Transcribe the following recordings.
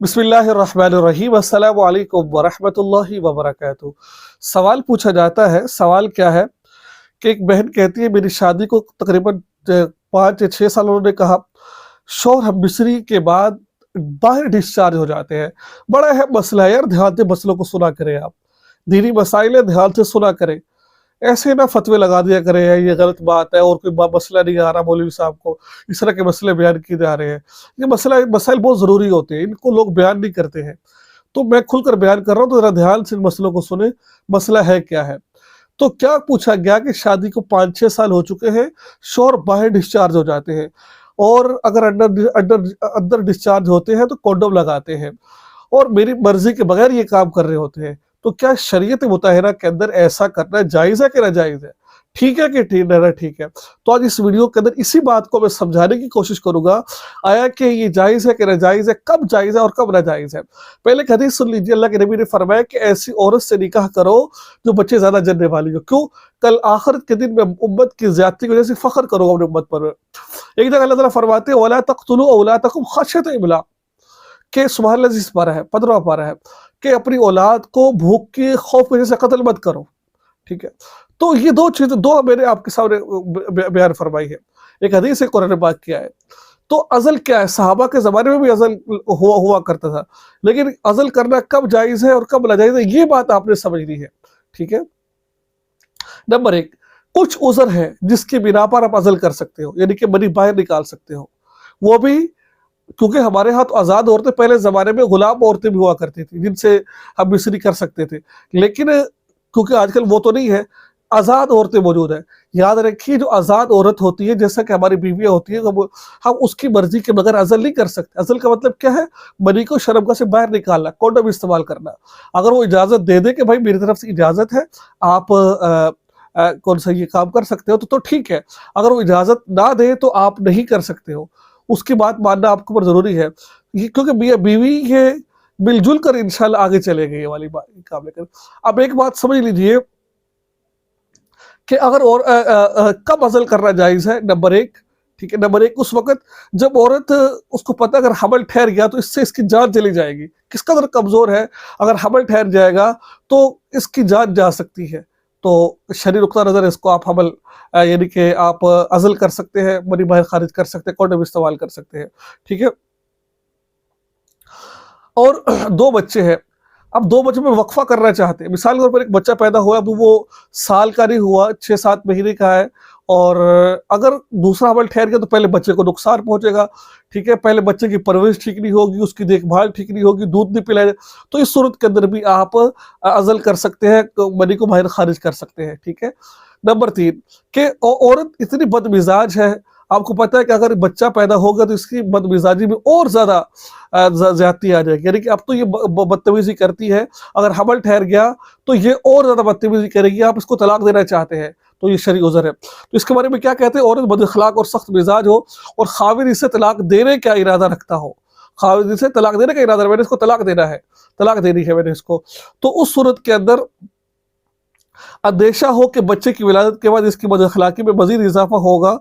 बिस्मिल्लाहिर्रहमानिर्रहीम अस्सलाम वालेकुम वरहमतुल्लाहि वबरकातुहू। सवाल पूछा जाता है, सवाल क्या है कि एक बहन कहती है मेरी शादी को तकरीबन 5 या 6 साल उन्होंने कहा, शौहर हम मिस्री के बाद बाहर डिस्चार्ज हो जाते हैं। बड़ा अहम मसला है यार, ध्यान से मसलों को सुना करें आप। दीनी मसाइल है, ध्यान से सुना करें। ऐसे ना फतवे लगा दिया करें ये गलत बात है और कोई मसला नहीं आ रहा मौलवी साहब को, इस तरह के मसले बयान किए जा रहे हैं। ये मसाइल बहुत ज़रूरी होते हैं, इनको लोग बयान नहीं करते हैं। तो मैं खुलकर बयान कर रहा हूँ, तो ज़रा ध्यान से इन मसलों को सुने। मसला है क्या है? तो क्या पूछा गया कि शादी को 5-6 साल हो चुके हैं, शौहर बाहर डिस्चार्ज हो जाते हैं और अगर अंदर डिस्चार्ज होते हैं तो कॉन्डोम लगाते हैं और मेरी मर्जी के बगैर ये काम कर रहे होते हैं। तो क्या शरीयत मुताहरा के अंदर ऐसा करना जायज़ है कि नाजायज़ है? ठीक है कि ठीक है? तो आज इस वीडियो के अंदर इसी बात को मैं समझाने की कोशिश करूंगा, आया कि ये जायज़ है कि नाजायज़ है, कब जायज़ है और कब नाजायज़ है। पहले एक हदीस सुन लीजिए, अल्लाह के नबी ने फरमाया कि ऐसी औरत से निकाह करो जो बच्चे ज़्यादा जन्ने वाली हो। क्यों? कल आखिरत के दिन में उम्मत की ज़्यादती की वजह से फ़ख्र करूंगा अपनी उम्मत पर। एक जगह अल्लाह ताला फरमाते हैं वला तक़्तुलू औलादकुम ख़श्यत इमलाक़, कि सुबह अल्लाह जिस पारा है 15वां पारा है कि अपनी औलाद को भूख के खौफ की वजह से कत्ल मत करो। ठीक है, तो ये दो चीजें दो मैंने आपके सामने बयान फरमाई है। एक हदीस है, कुरान पाक की है। तो अज़ल क्या है? सहाबा के ज़माने में भी अज़ल हुआ करता था, लेकिन अज़ल करना कब जायज़ है और कब नाजायज़ है, ये बात आपने समझनी है। ठीक है, नंबर 1, कुछ उज़र है जिसकी बिना पर आप अज़ल कर सकते हो, यानी कि मनी बाहर निकाल सकते हो। वो भी क्योंकि हमारे यहाँ तो आज़ाद औरतें पहले ज़माने में गुलाम औरतें भी हुआ करती थी जिनसे हम मिस्री कर सकते थे, लेकिन क्योंकि आजकल वो तो नहीं है, आज़ाद औरतें मौजूद हैं। याद रखिए, जो आज़ाद औरत होती है, जैसा कि हमारी बीवियाँ होती हैं, हम उसकी मर्जी के बगैर अज़ल नहीं कर सकते। अज़ल का मतलब क्या है? मनी को शर्मगाह से बाहर निकालना, कॉन्डोम इस्तेमाल करना। अगर वो इजाज़त दे दे कि भाई मेरी तरफ से इजाज़त है, आप कौन सा ये काम कर सकते हो, तो ठीक है। अगर वो इजाज़त ना दे तो आप नहीं कर सकते हो, उसकी बात मानना आपके ऊपर ज़रूरी है। ये क्योंकि मियाँ बीवी ये मिलजुल कर इंशाल्लाह आगे चलेंगे, ये वाली बात काम लेकर। अब एक बात समझ लीजिए कि अगर और कब अज़ल करना जायज़ है। नंबर 1, ठीक है, नंबर 1 उस वक़्त जब औरत उसको पता अगर हमल ठहर गया तो इससे इसकी जान चली जाएगी। किस कदर कमज़ोर है, अगर हमल ठहर जाएगा तो इसकी जान जा सकती है। तो शरई नुक्ता नज़र इसको आप हमल यानी कि आप अज़ल कर सकते हैं, मनी बाहर खारिज कर सकते हैं, कॉन्डोम इस्तेमाल कर सकते हैं। ठीक है, और 2 बच्चे हैं। अब 2 बच्चों में वक्फा करना चाहते हैं। मिसाल के तौर पर एक बच्चा पैदा हुआ, अब वो साल का नहीं हुआ, 6-7 महीने का है, और अगर दूसरा हमल ठहर गया तो पहले बच्चे को नुकसान पहुंचेगा। ठीक है, पहले बच्चे की परवरिश ठीक नहीं होगी, उसकी देखभाल ठीक नहीं होगी, दूध नहीं पिलाया, तो इस सूरत के अंदर भी आप अज़ल कर सकते हैं, मनी को बाहर खारिज कर सकते हैं। ठीक है, नंबर 3 कि औरत इतनी बदमिजाज है, आपको पता है कि अगर बच्चा पैदा होगा तो इसकी बदमिजाजी में और ज़्यादा ज़्यादती आ जाएगी, यानी कि अब तो ये बदतमीज़ी करती है, अगर हमल ठहर गया तो ये और ज़्यादा बदतमीज़ी करेगी। आप इसको तलाक देना चाहते हैं तो ये शरई उज़र है। तो इसके बारे में क्या कहते हैं? औरत बदअखलाक और सख्त मिजाज हो और खाविद इससे तलाक देने का इरादा रखता हो, खाविद इससे तलाक देने का इरादा, मैंने इसको तलाक देना है, तलाक देनी है मैंने इसको, तो उस सूरत के अंदर अंदेशा हो कि बच्चे की विलादत के बाद इसकी बदअखलाकी में मज़ीद इजाफा होगा,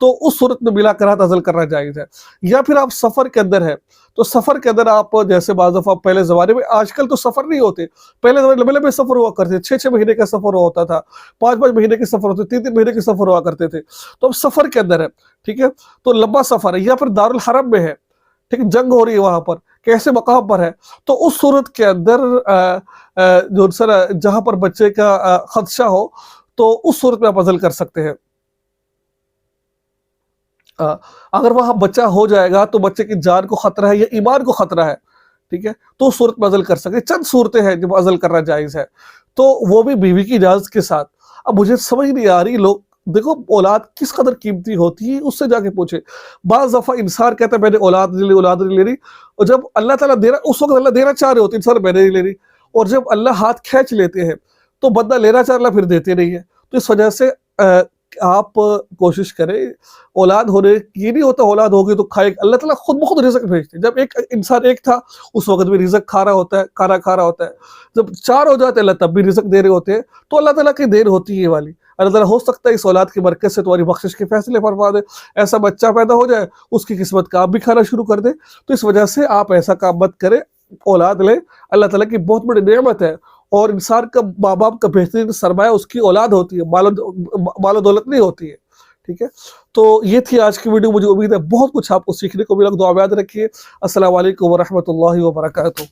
तो उस सूरत में बिला कराहत अज़ल करना जायज़ है। या फिर आप सफ़र के अंदर है, तो सफ़र के अंदर आप जैसे बाज़ दफ़ा पहले ज़माने में, आजकल तो सफ़र नहीं होते, पहले ज़माने लंबे-लंबे सफ़र हुआ करते थे, 6-6 महीने का सफ़र होता था, 5-5 महीने के सफ़र होते, 3-3 महीने के सफ़र हुआ करते थे। तो अब सफ़र के अंदर है, ठीक है, तो लंबा सफ़र है, या फिर दारुल हरम में है, ठीक है, जंग हो रही है वहाँ पर, कैसे मकाम पर है, तो उस सूरत के अंदर जो सर जहाँ पर बच्चे का खदशा हो, तो उस सूरत में आप अज़ल कर सकते हैं। अगर वहाँ बच्चा हो जाएगा तो बच्चे की जान को खतरा है या ईमान को खतरा है, ठीक है, तो उस सूरत में अज़ल कर सकते हैं। चंद सूरतें हैं जब अज़ल करना जायज़ है, तो वो भी बीवी की इजाज़त के साथ। अब मुझे समझ नहीं आ रही, लोग देखो औलाद किस कदर कीमती होती है, उससे जाके पूछे। बाज़ दफ़ा इंसान कहता है मैंने औलाद नहीं ले रही, और जब अल्लाह ताला दे रहा, उस वक्त अल्लाह देना चाह रहे होते, इंसान मैंने नहीं ले रही, और जब अल्लाह हाथ खींच लेते हैं तो बंदा लेना चाह रहा, फिर देते नहीं है। तो इस वजह से आप कोशिश करें, औलाद होने ये नहीं होता औलाद होगी तो खाए, अल्लाह ताला खुद ब खुद रिज़्क भेजते हैं। जब एक इंसान एक था उस वक़्त भी रिज़्क खा रहा होता है, खाना खा रहा होता है, जब 4 हो जाते हैं अल्लाह तब भी रिज़्क दे रहे होते हैं, तो अल्लाह ताला की देन होती है ये वाली। اللہ تعالیٰ ہو سکتا ہے اس اولاد کی برکت سے تمہاری بخشش کے فیصلے فرما دے، ایسا بچہ پیدا ہو جائے اس کی قسمت کا آپ بھی کھانا شروع کر دے۔ تو اس وجہ سے آپ ایسا کام مت کریں، اولاد لیں، اللہ تعالیٰ کی بہت بڑی نعمت ہے، اور انسان کا ماں باپ کا بہترین سرمایہ اس کی اولاد ہوتی ہے، مال و دولت نہیں ہوتی ہے، ٹھیک ہے۔ تو یہ تھی آج کی ویڈیو، مجھے امید ہے بہت کچھ آپ کو سیکھنے کو ملا، دعا میں یاد رکھیے۔ السلام علیکم ورحمۃ اللہ وبرکاتہ۔